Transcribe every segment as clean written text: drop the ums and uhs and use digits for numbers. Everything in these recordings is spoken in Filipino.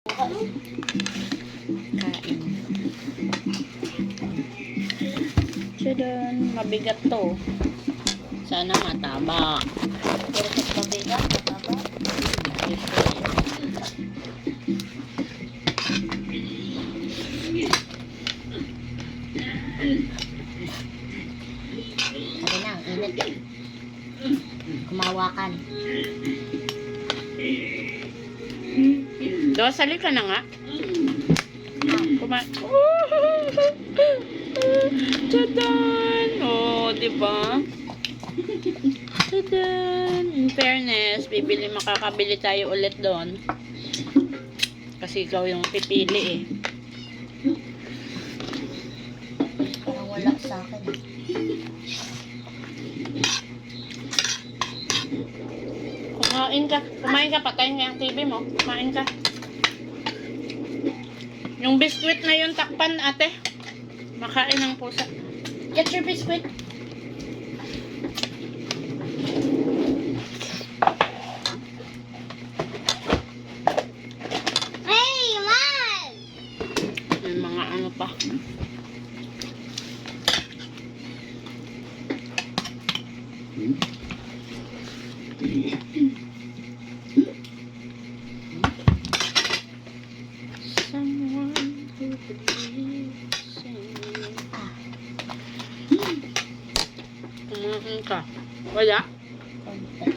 Kain. Tadaan, mabigat to. Sana mataba. Perfect mabigat, mataba. Sabi na, ang init. Kumawakan. Dosali ka na nga. Tadaan! Oh, diba? Tadaan! In fairness, makakabili tayo ulit doon. Kasi ikaw yung pipili eh. Parang wala sa akin. Kumain ka, patayin nga yung TV mo. Kumain ka. Yung biskwit na yun, takpan ate. Makain ng pusa. Get your biscuit. Hey, man! May mga ano pa. Someone who believes in you. Kumain ka. Wala? Konti.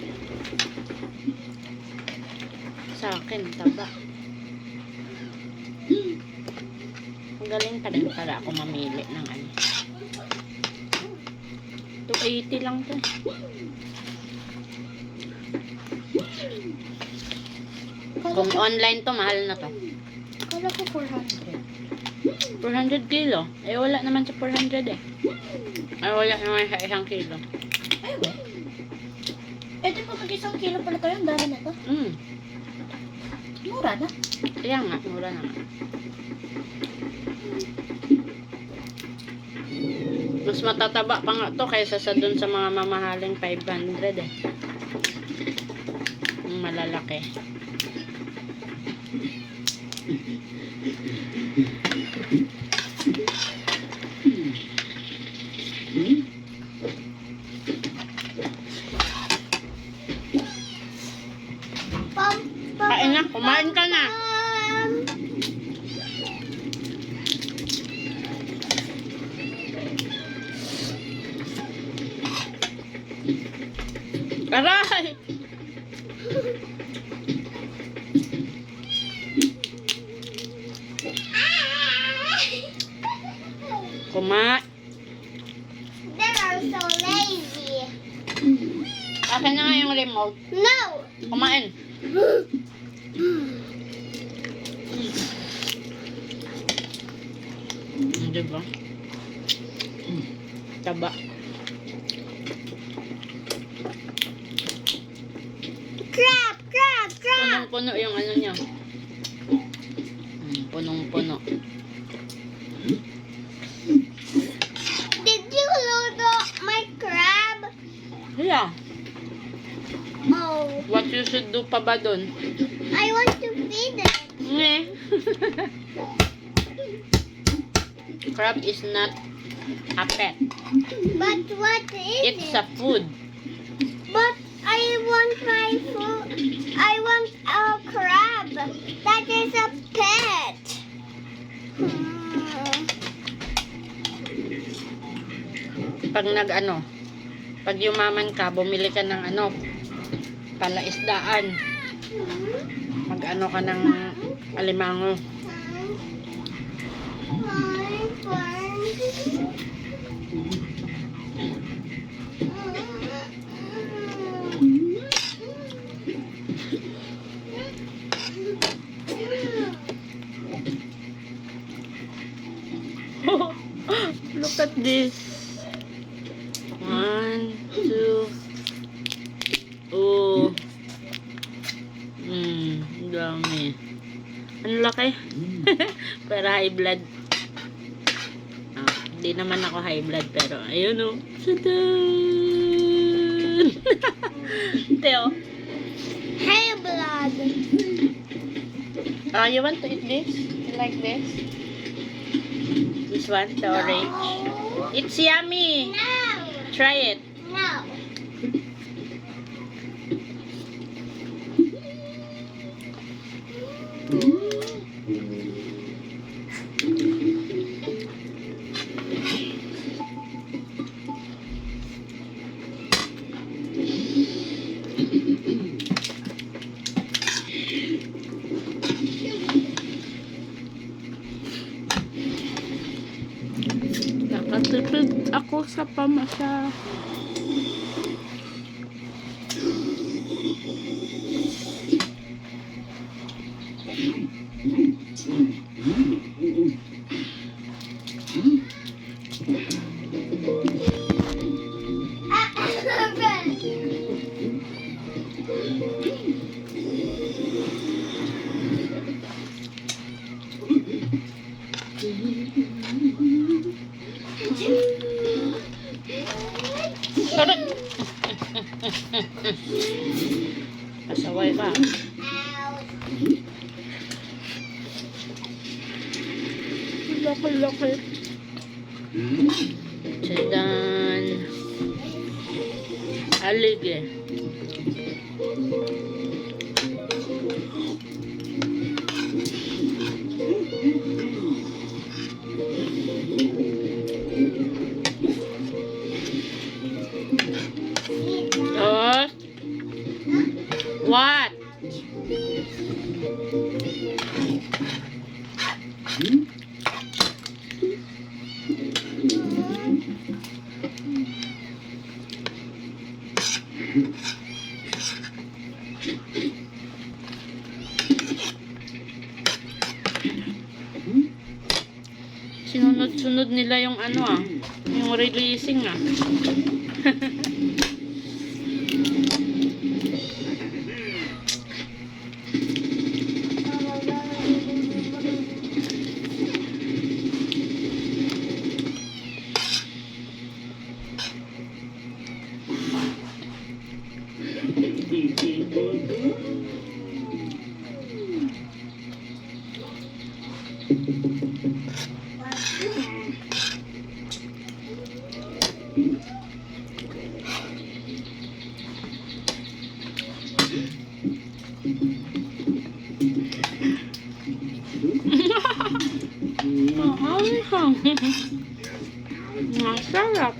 Sa akin, taba. Magaling pa rin para ako mamili ng ano. 280 lang to. Kung online to, mahal na to. Kala ko 400. 400 kilo. Eh, wala naman sa 400 eh. Ay, wala naman sa 1 kilo. Ay, wait. Eh, di ba mag-1 kilo pala tayo? Ang dami na to. Mura na. Kaya nga, mura na nga. Mas matataba pa nga to kaysa sa dun sa mga mamahaling 500 eh. Yung malalaki. Kain na, kumain ka na. Aray! Kumain. They are so lazy. Akin na nga yung remote. No! Kumain. Diba? Taba. Crap! Crap! Crap! Punong-puno yung ano niya. Punong-puno. Did you load my crab? Yeah. Oh, What you should do pa ba dun? I want to feed it. Nge. Crab is not a pet. But what is It's it? a food. But I want my food. I want a crab. That is a pet. Pag pag yumaman ka, bumili ka ng palaisdaan. Mag-ano ka ng alimango. Look at this. 1, 2. Oh. Dami. Ang laki. Para high blood. Hindi naman ako high blood pero ayun o. Sadan! Teo. Hey, blood. You want to eat this? You like this? This one, the orange. It's yummy. No. Try it. No. Nakatipid ako sa pamasa. Sorry. Pasaway ka. Laki-laki. Sedan. Alige. Oh. What? Sinunod-sunod nila yung ano yung releasing Masarap.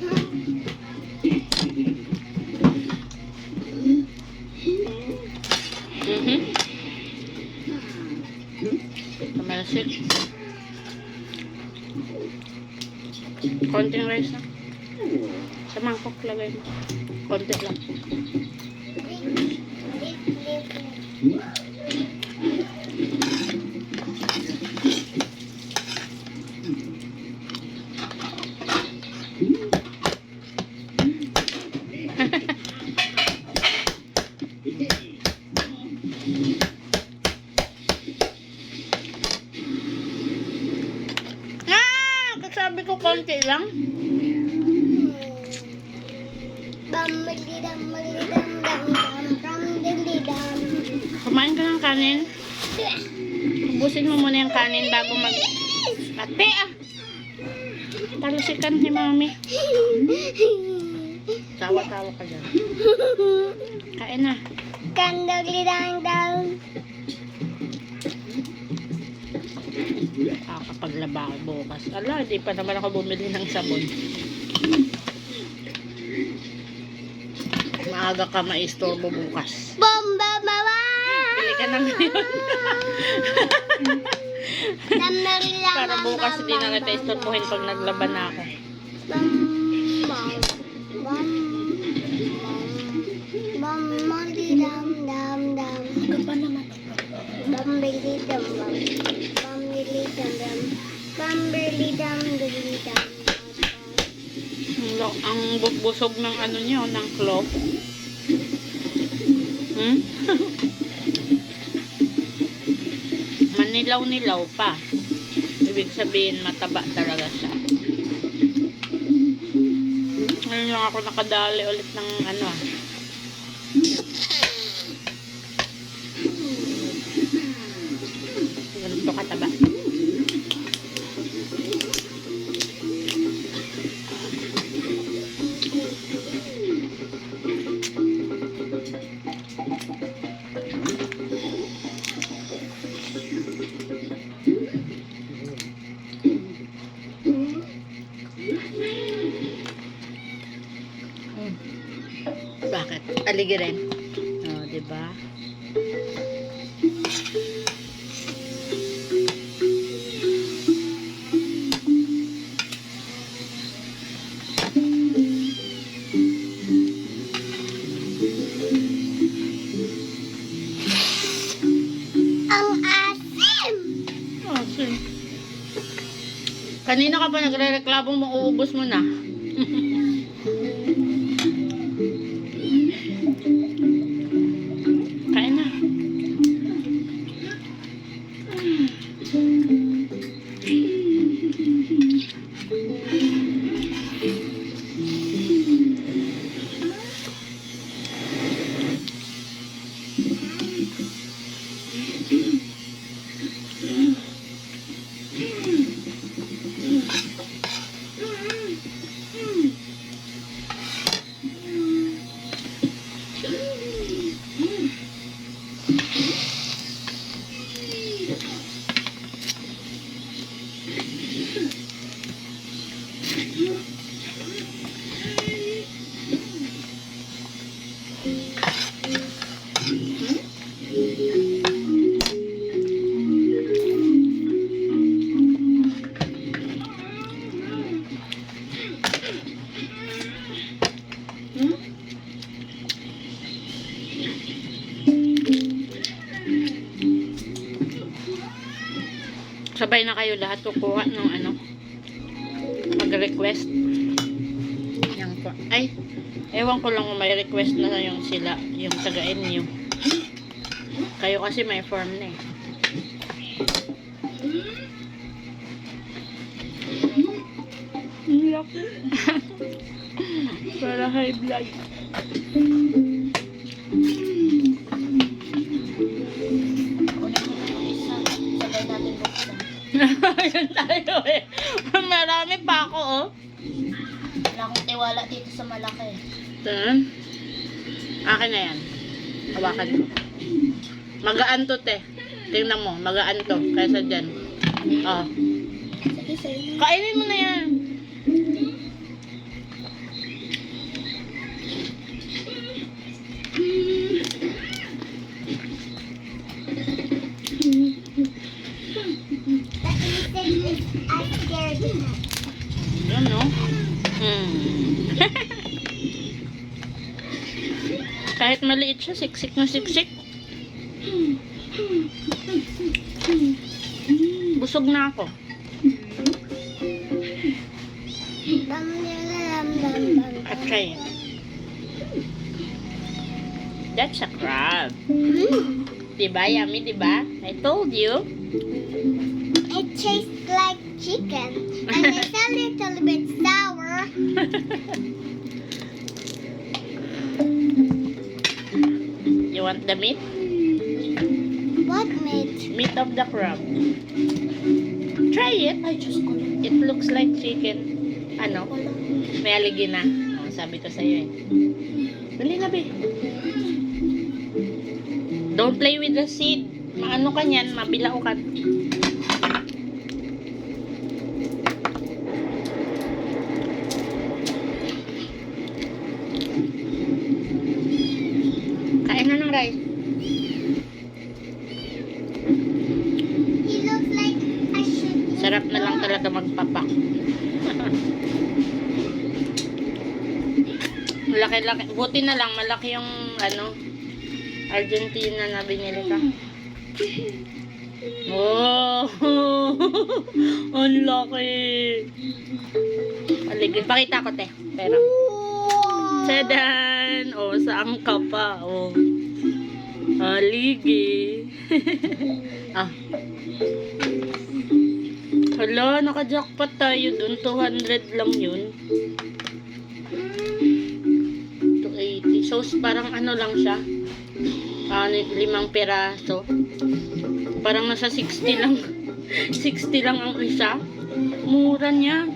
Tamalsik. Konting rice na. Sa mangkok lagay mo. Konti lang. Sabi ko konti lang. Kumain ka ng kanin. Ubusin mo muna yung kanin bago mag... Ate talusikan ni mami. Tawa-tawa ka dyan. Kain na. Kakapaglaba ako bukas. Ala, hindi pa naman ako bumili ng sabon. Maaga ka maistorbo bukas. Bomba mama! Bili ka ng ngayon. Para bukas hindi na kita istorbohin pag naglaban na ako. Ang busog ng ano niyo, ng clove. Manilaw-nilaw pa. Ibig sabihin, mataba talaga siya. Ngayon lang ako nakadali ulit ng ano Aligi rin. Oh, diba? Ang asim! Asim. Kanina ka pa nagre-reklamo mo, uubos mo na. Kain na. Sabay na kayo lahat kukuha ng ano, mag-request. Yan po. Ay, ewan ko lang kung may request na yung sila, yung taga-inyo. Kayo kasi may form na eh. Laki. Para high blood. Ayan tayo eh. Marami pa ako oh. Wala akong tiwala dito sa malaki. Ito. Akin na yan. Hawakan mo. Magaan to te. Tingnan mo, magaan to. Kaysa dyan. Oh. Sige, sa'yo. Kainin mo na yan. I scared him. Yan no? Kahit maliit siya, siksik na siksik. Busog na ako. At try it. That's a crab. Diba? Yummy, diba? I told you. It tastes like chicken, and it's a little bit sour. You want the meat? What meat? Meat of the crab. Try it. Ay, Diyos ko. It looks like chicken. Ano? May aligi na. Sabi ko sa'yo eh. Dali na, be. Don't play with the seed. Maano ka niyan, mabilao ka. Kain na ng rice. He looks like I should. Sarap na lang talaga magpapak. Laki-laki. Buti na lang, malaki yung ano, Argentina na binili ka. Oh! Ang laki! Aligi. Pakita ko, te. Pero. Sedan! Oh, saan ka pa? Oh. Aligi. Ah. Hala, naka-jackpot tayo dun. 200 lang yun. 280. So, parang ano lang siya. 5 peraso. Parang nasa 60 lang. 60 lang ang isa. Mura niya.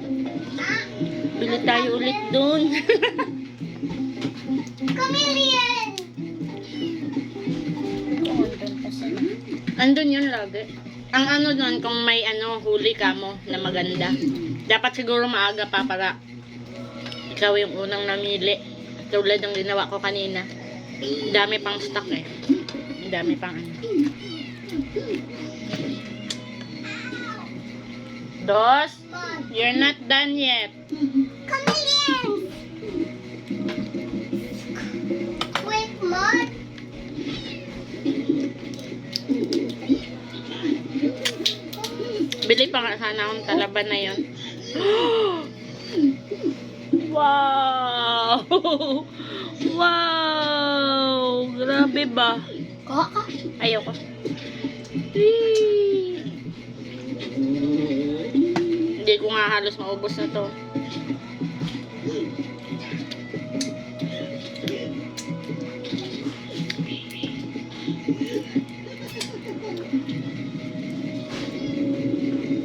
Bili tayo ulit dun. Chameleon! Andun yun lagi. Ang ano nun, kung may ano, huli ka mo na maganda. Dapat siguro maaga pa para ikaw yung unang namili. Tulad ng ginawa ko kanina. Dami pang stock eh. Dami pang ano. Dos, you're not done yet. Chameleons! Quick, Mud! Bili pa nga sana akong talaban na yun. Wow! Wow! Grabe ba? Kuha ka. Ayoko. Whee! Hindi ko nga halos maubos na to.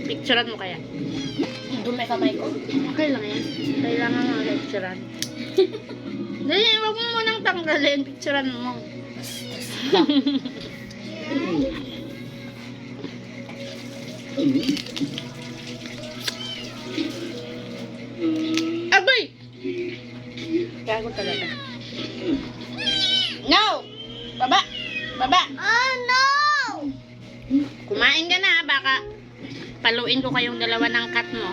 Picturean mo kaya? Doon may kamay ko. Okay lang yan. Kailangan nga lecturean. Dali, wag mo munang tanggalin. Picturean mo. Agoy! Gago talaga. No! Baba! Baba! Oh, no! Kumain ka na, baka paluin ko kayong dalawa ng cat mo.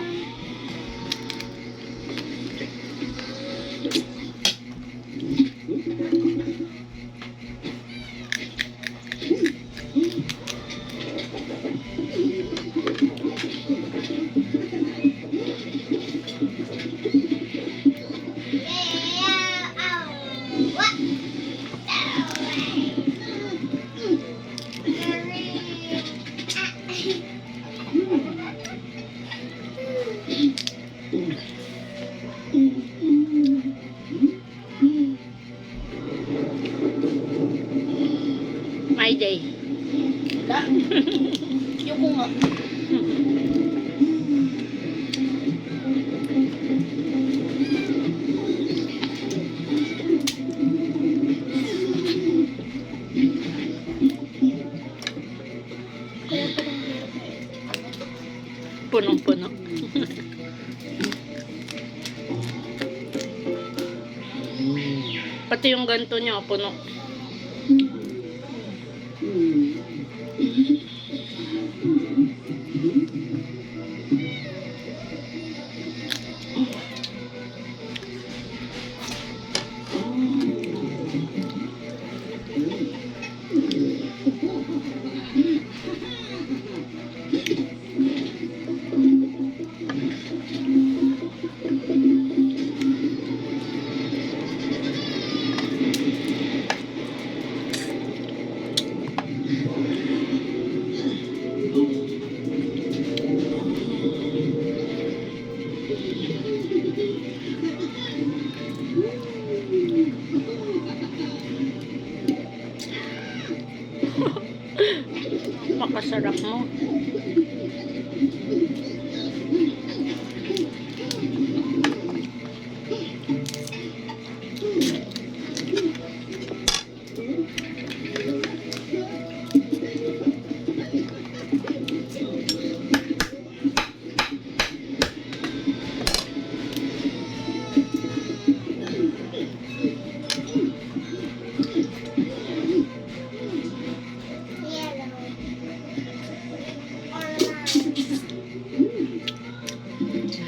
My day. Yung ko nga. Punong-puno. Pati yung ganto niya, puno. Makasarap mo.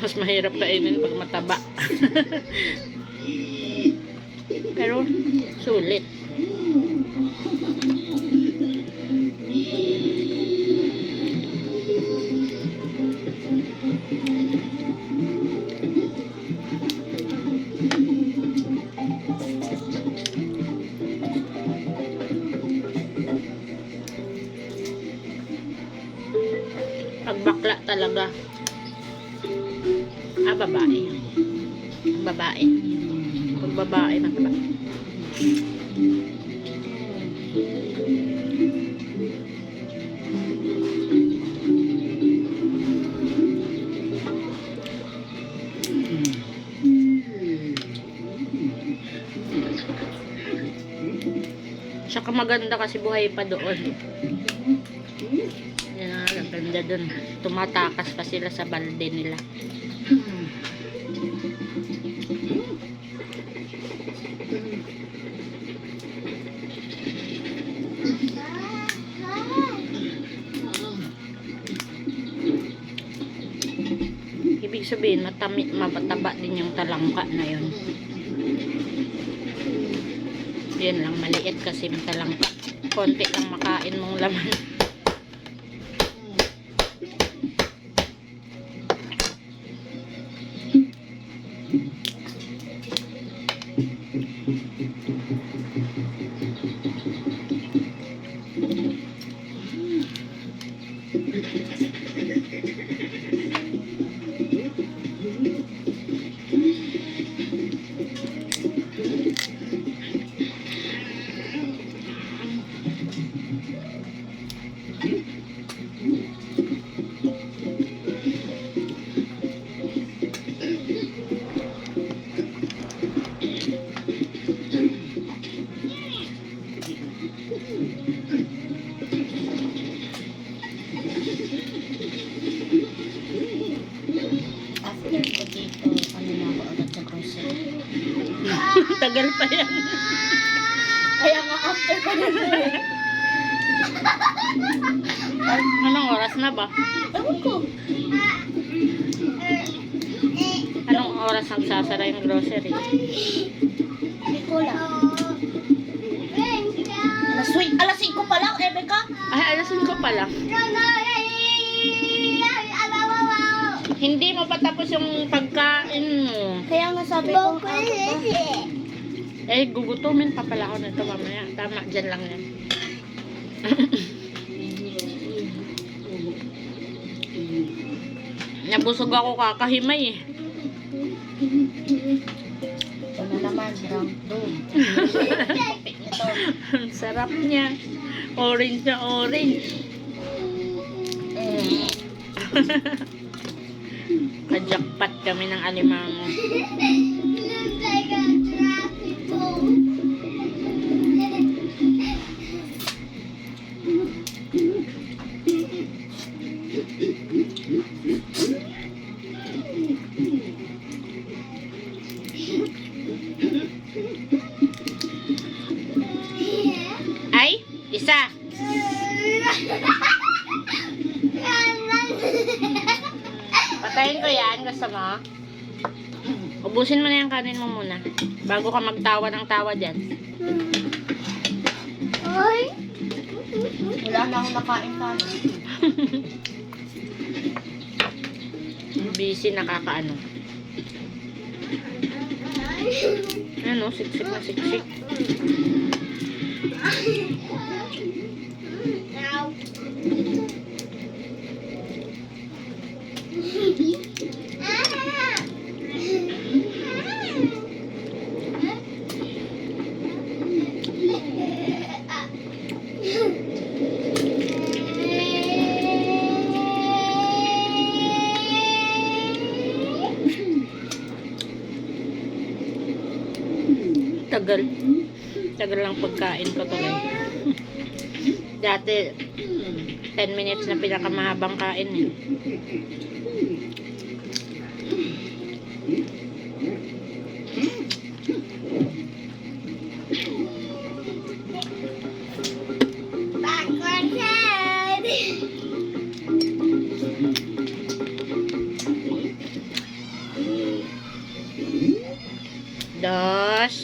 Mas mahirap kainin pag mataba. Pero sulit. Pag bakla talaga. Babae. Babae. Pag babae, mataba. Saka maganda kasi buhay pa doon. Yan, ang ganda doon. Tumatakas pa sila sa balde nila. ibig sabihin, mataba din yung talangka na yun. Yun lang, maliit kasi yung talangka. Konti lang makain mong laman. After ko dito, ano na ako agad sa grocery. Tagal pa yan. Kaya nga after ko dito eh. Anong oras na ba? Ewan ko. Anong oras ang sasara yung grocery? Hindi ko lang. Alas 5 pa lang, Rebecca. Ay, alasin ko pala. Hindi mo pa tapos yung pagkain mo. Kaya nga sabi ko, Eh, gugutumin pa pala ako nito mamaya. Tama, dyan lang yan. Nabusog ako kakahimay eh. ito na naman, round 2. Ito. Ang sarap niya. Orange na orange. Kajakpat kami ng alimango. Ay, isa. Patayin ko yan. Gusto mo? Ubusin mo na yung kanin mo muna. Bago ka magtawa ng tawa dyan. Wala na akong nakain ka. Busy, nakakaano. Ano, siksik na siksik. Tagal. Tagal lang pagkain ko tuloy. Dati, 10 minutes na pinakamahabang kain eh. Backward head. Dos.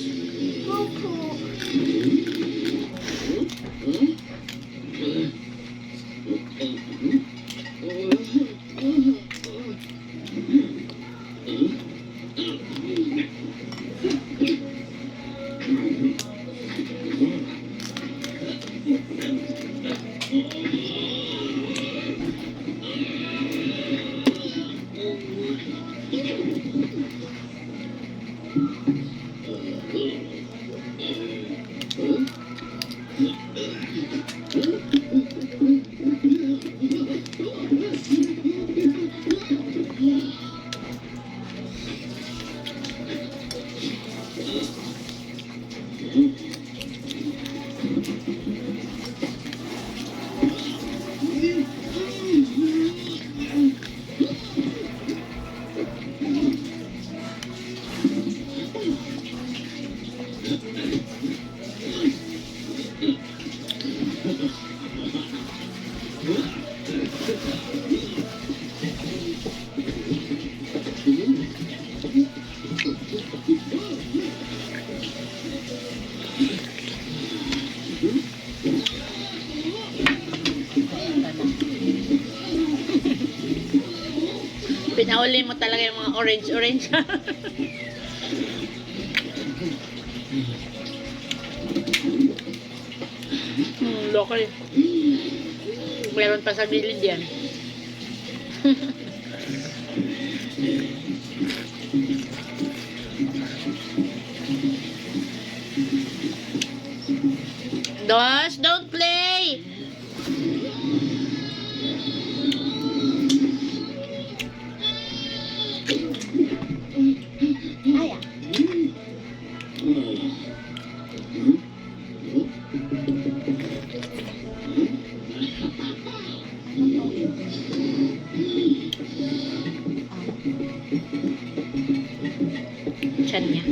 Pinauli mo talaga yung mga orange. Local. Meron pa sa gilid yan. Dos, don't play! Ay, ah. Tiyan niya.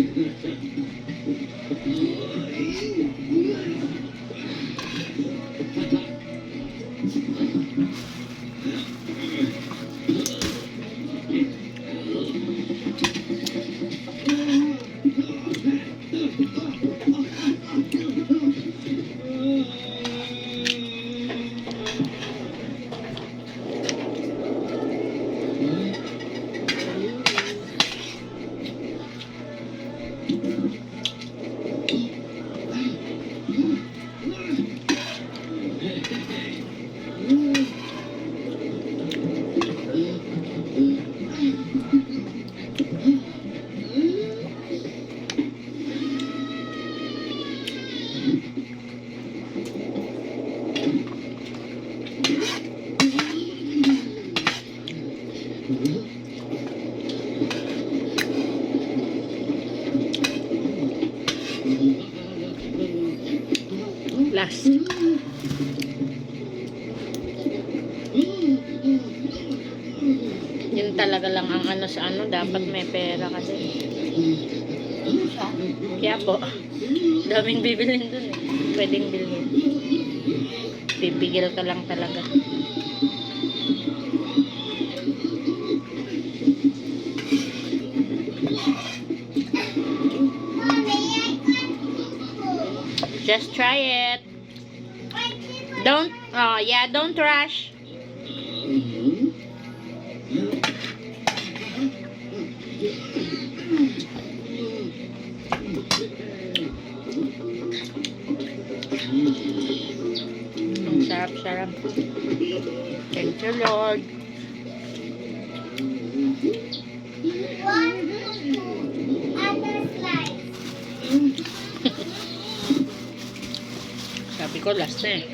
Last. Yun talaga lang ang ano sa ano, dapat may pera kasi. Siya. Kaya po, daming bibilin dun eh. Pwedeng bilhin. Pipigil ka lang talaga. Just try it. Don't, oh yeah, don't rush. Ang sarap-sarap. Thank you, Lord. One, other slice. Sabi ko, last na eh.